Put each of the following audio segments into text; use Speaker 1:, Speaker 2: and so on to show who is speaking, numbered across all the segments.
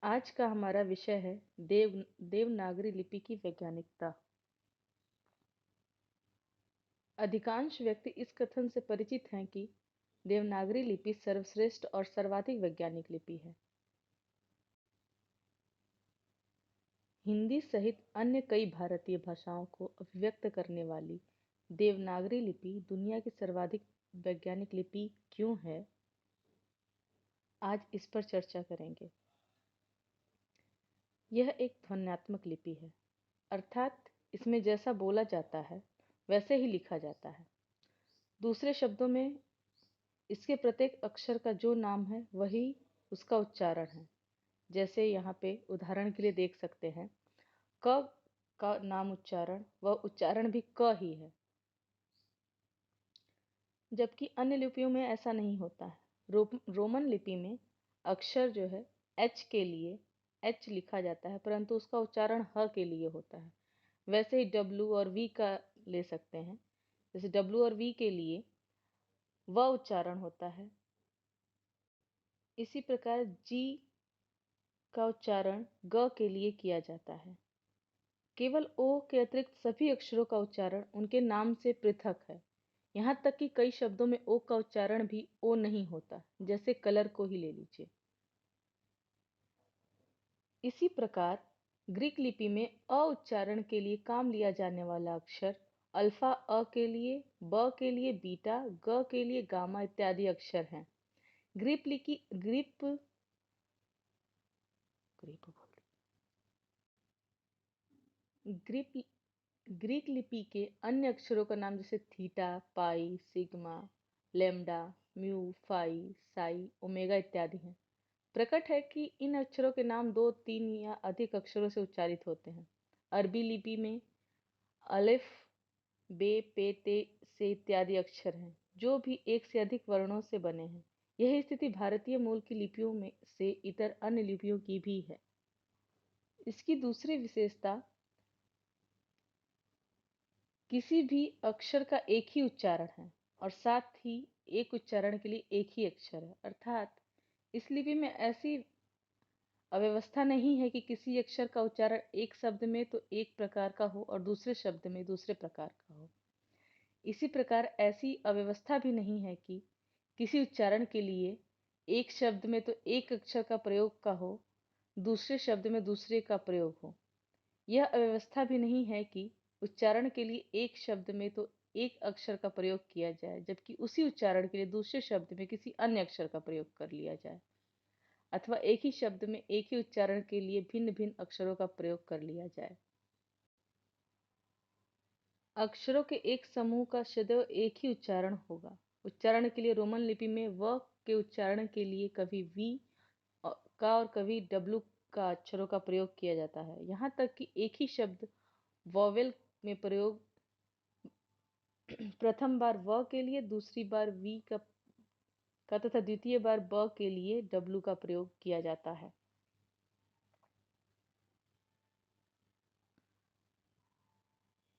Speaker 1: आज का हमारा विषय है देवनागरी लिपि की वैज्ञानिकता। अधिकांश व्यक्ति इस कथन से परिचित हैं कि देवनागरी लिपि सर्वश्रेष्ठ और सर्वाधिक वैज्ञानिक लिपि है। हिंदी सहित अन्य कई भारतीय भाषाओं को अभिव्यक्त करने वाली देवनागरी लिपि दुनिया की सर्वाधिक वैज्ञानिक लिपि क्यों है, आज इस पर चर्चा करेंगे। यह एक ध्वन्यात्मक लिपि है, अर्थात इसमें जैसा बोला जाता है वैसे ही लिखा जाता है। दूसरे शब्दों में इसके प्रत्येक अक्षर का जो नाम है वही उसका उच्चारण है। जैसे यहाँ पे उदाहरण के लिए देख सकते हैं, क का नाम उच्चारण वह उच्चारण भी क ही है, जबकि अन्य लिपियों में ऐसा नहीं होता है। रोमन लिपि में अक्षर जो है एच के लिए एच लिखा जाता है, परंतु उसका उच्चारण ह के लिए होता है। वैसे ही डब्लू और वी का ले सकते हैं, जैसे डब्लू और वी के लिए व उच्चारण होता है, इसी प्रकार जी का उच्चारण ग के लिए किया जाता है। केवल ओ के अतिरिक्त सभी अक्षरों का उच्चारण उनके नाम से पृथक है। यहाँ तक कि कई शब्दों में ओ का उच्चारण भी ओ नहीं होता, जैसे कलर को ही ले लीजिए। इसी प्रकार ग्रीक लिपि में अ उच्चारण के लिए काम लिया जाने वाला अक्षर अल्फा अ के लिए, ब के लिए बीटा, ग के लिए गामा इत्यादि अक्षर हैं। ग्रीक लिपि ग्रीक ग्रीक ग्रीक लिपि के अन्य अक्षरों का नाम जैसे theta, pi, sigma, lambda, mu, phi, psi, omega इत्यादि हैं। प्रकट है कि इन अक्षरों के नाम 2, 3 या अधिक अक्षरों से उच्चारित होते हैं। अरबी लिपि में अलिफ, बे, पे, ते से इत्यादि अक्षर हैं, जो भी एक से अधिक वर्णों से बने हैं। यही स्थिति भारतीय मूल की लिपियों में से इतर अन्य लिपियों की भी है। इसकी दूसरी विशेषता किसी भी अक्षर का एक ही उच्चारण है और साथ ही एक उच्चारण के लिए एक ही अक्षर है, अर्थात इस लिपि में ऐसी अव्यवस्था नहीं है कि किसी अक्षर का उच्चारण एक शब्द में तो एक प्रकार का हो और दूसरे शब्द में दूसरे प्रकार का हो। इसी प्रकार ऐसी अव्यवस्था भी नहीं है कि किसी उच्चारण के लिए एक शब्द में तो एक अक्षर का प्रयोग का हो, दूसरे शब्द में दूसरे का प्रयोग हो। यह अव्यवस्था भी नहीं है कि उच्चारण के लिए एक शब्द में तो एक अक्षर का प्रयोग किया जाए, जबकि उसी उच्चारण के लिए दूसरे शब्द में किसी अन्य अक्षर का प्रयोग कर लिया जाए, अथवा एक ही शब्द में एक ही उच्चारण के लिए भिन्न भिन्न अक्षरों का प्रयोग कर लिया जाए। अक्षरों के एक समूह का सदैव एक ही उच्चारण होगा। उच्चारण के लिए रोमन लिपि में व के उच्चारण के लिए कभी वी का और कभी डब्ल्यू का अक्षरों का प्रयोग किया जाता है। यहाँ तक कि एक ही शब्द वॉवेल में प्रयोग प्रथम बार व के लिए, दूसरी बार वी का तथा द्वितीय बार ब के लिए डब्ल्यू का प्रयोग किया जाता है।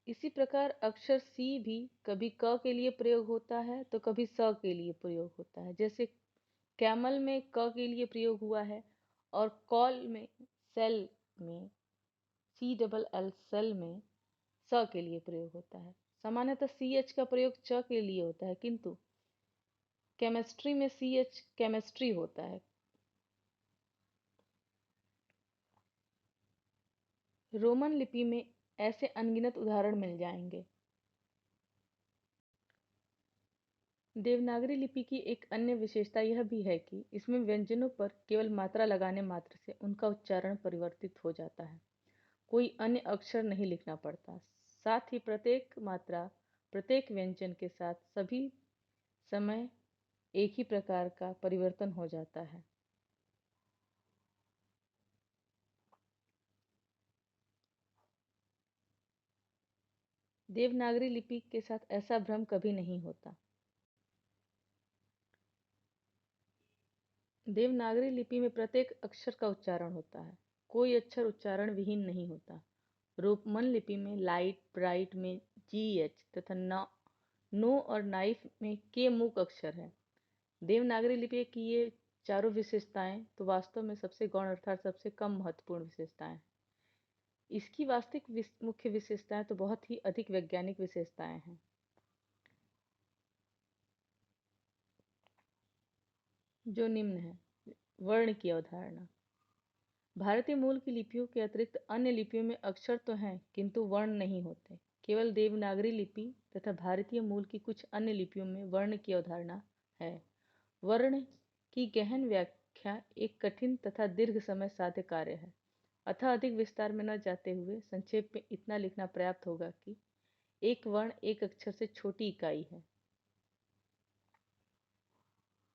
Speaker 1: इसी प्रकार अक्षर सी भी कभी क के लिए प्रयोग होता है तो कभी स के लिए प्रयोग होता है। जैसे कैमल में क के लिए प्रयोग हुआ है और कॉल में सेल में CLL सेल में स के लिए प्रयोग होता है। सामान्यतः CH का प्रयोग च के लिए होता है, किंतु केमिस्ट्री में CH केमिस्ट्री होता है। रोमन लिपि में ऐसे अनगिनत उदाहरण मिल जाएंगे। देवनागरी लिपि की एक अन्य विशेषता यह भी है कि इसमें व्यंजनों पर केवल मात्रा लगाने मात्र से उनका उच्चारण परिवर्तित हो जाता है, कोई अन्य अक्षर नहीं लिखना पड़ता। साथ ही प्रत्येक मात्रा प्रत्येक व्यंजन के साथ सभी समय एक ही प्रकार का परिवर्तन हो जाता है। देवनागरी लिपि के साथ ऐसा भ्रम कभी नहीं होता। देवनागरी लिपि में प्रत्येक अक्षर का उच्चारण होता है, कोई अक्षर उच्चारण विहीन नहीं होता। रोमन लिपि में लाइट ब्राइट में GH तथा नो और नाइफ में के मूक अक्षर है। देवनागरी लिपि की ये चारों विशेषताएं तो वास्तव में सबसे गौण अर्थात सबसे कम महत्वपूर्ण विशेषताएं हैं। इसकी वास्तविक मुख्य विशेषताएं तो बहुत ही अधिक वैज्ञानिक विशेषताएं हैं, जो निम्न है। वर्ण की अवधारणा। भारतीय मूल की लिपियों के अतिरिक्त अन्य लिपियों में अक्षर तो हैं किंतु वर्ण नहीं होते। केवल देवनागरी लिपि तथा भारतीय मूल की कुछ अन्य लिपियों में वर्ण की अवधारणा है। वर्ण की गहन व्याख्या एक कठिन तथा दीर्घ समय साध्य कार्य है। अतः अधिक विस्तार में न जाते हुए संक्षेप में इतना लिखना पर्याप्त होगा कि एक वर्ण एक अक्षर से छोटी इकाई है।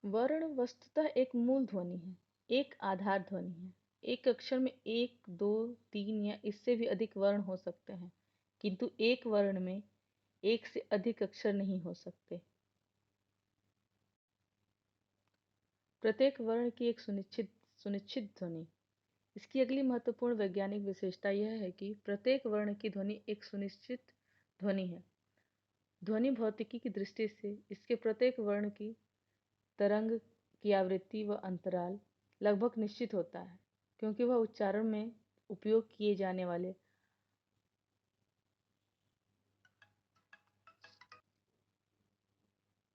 Speaker 1: वर्ण वस्तुतः एक मूल ध्वनि है, एक आधार ध्वनि है। एक अक्षर में 1, 2, 3 या इससे भी अधिक वर्ण हो सकते हैं, किंतु एक वर्ण में एक से अधिक अक्षर नहीं हो सकते। प्रत्येक वर्ण की एक सुनिश्चित ध्वनि। इसकी अगली महत्वपूर्ण वैज्ञानिक विशेषता यह है कि प्रत्येक वर्ण की ध्वनि एक सुनिश्चित ध्वनि है। ध्वनि भौतिकी की दृष्टि से इसके प्रत्येक वर्ण की तरंग की आवृत्ति व अंतराल लगभग निश्चित होता है, क्योंकि वह उच्चारण में उपयोग किए जाने वाले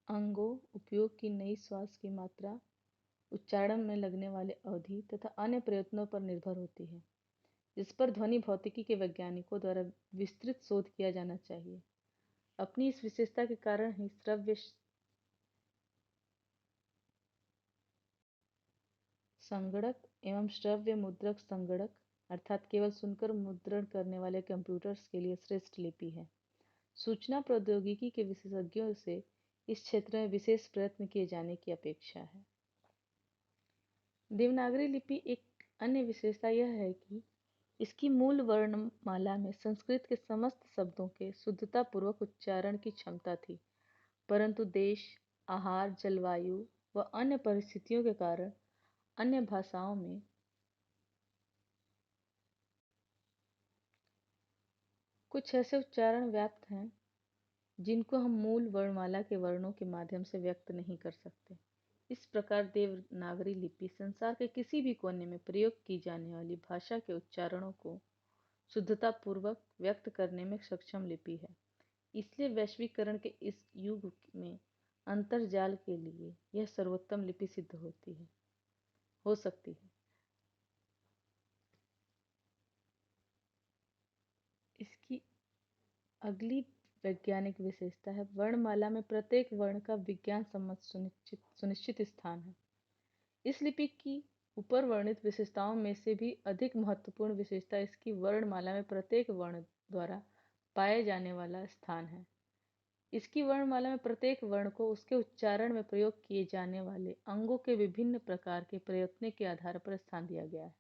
Speaker 1: अंगों, उपयोग की नई श्वास की मात्रा, उच्चारण में लगने वाले अवधि तथा अन्य प्रयत्नों पर निर्भर होती है, जिस पर ध्वनि भौतिकी के वैज्ञानिकों द्वारा विस्तृत शोध किया जाना चाहिए। अपनी इस विशेषता के कारण ही श्रव्य संगणक एवं श्रव्य मुद्रक संगणक अर्थात केवल सुनकर मुद्रण करने वाले कंप्यूटर्स के लिए श्रेष्ठ लिपि है। सूचना प्रौद्योगिकी के विशेषज्ञों से इस क्षेत्र में विशेष प्रयत्न किए जाने की अपेक्षा है। देवनागरी लिपि एक अन्य विशेषता यह है कि इसकी मूल वर्णमाला में संस्कृत के समस्त शब्दों के शुद्धतापूर्वक उच्चारण की क्षमता थी, परंतु देश, आहार, जलवायु व अन्य परिस्थितियों के कारण अन्य भाषाओं में कुछ ऐसे उच्चारण व्याप्त हैं जिनको हम मूल वर्णमाला के वर्णों के माध्यम से व्यक्त नहीं कर सकते। इस प्रकार देवनागरी लिपि संसार के किसी भी कोने में प्रयोग की जाने वाली भाषा के उच्चारणों को शुद्धतापूर्वक व्यक्त करने में सक्षम लिपि है। इसलिए वैश्वीकरण के इस युग में अंतर्जाल के लिए यह सर्वोत्तम लिपि सिद्ध हो सकती है। इसकी अगली वैज्ञानिक विशेषता है वर्णमाला में प्रत्येक वर्ण का विज्ञान सम्मत सुनिश्चित स्थान है। इस लिपि की ऊपर वर्णित विशेषताओं में से भी अधिक महत्वपूर्ण विशेषता इसकी वर्णमाला में प्रत्येक वर्ण द्वारा पाए जाने वाला स्थान है। इसकी वर्णमाला में प्रत्येक वर्ण को उसके उच्चारण में प्रयोग किए जाने वाले अंगों के विभिन्न प्रकार के प्रयत्न के आधार पर स्थान दिया गया है,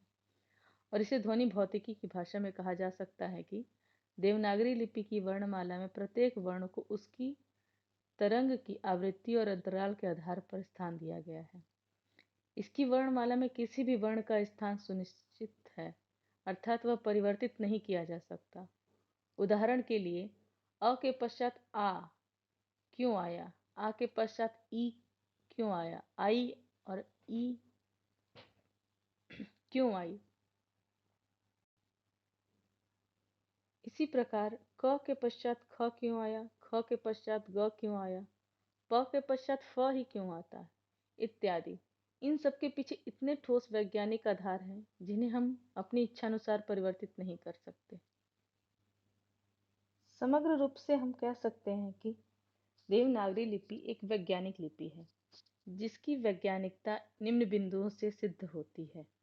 Speaker 1: और इसे ध्वनि भौतिकी की भाषा में कहा जा सकता है कि देवनागरी लिपि की वर्णमाला में प्रत्येक वर्ण को उसकी तरंग की आवृत्ति और अंतराल के आधार पर स्थान दिया गया है। इसकी वर्णमाला में किसी भी वर्ण का स्थान सुनिश्चित है, अर्थात वह परिवर्तित नहीं किया जा सकता। उदाहरण के लिए अ के पश्चात आ क्यों आया, आ के पश्चात ई क्यों आया, आई और ई क्यों आई। इसी प्रकार क के पश्चात ख क्यों आया, ख के पश्चात ग क्यों आया, प के पश्चात फ ही क्यों आता है, इत्यादि। इन सब के पीछे इतने ठोस वैज्ञानिक आधार हैं जिन्हें हम अपनी इच्छानुसार परिवर्तित नहीं कर सकते। समग्र रूप से हम कह सकते हैं कि देवनागरी लिपि एक वैज्ञानिक लिपि है, जिसकी वैज्ञानिकता निम्न बिंदुओं से सिद्ध होती है।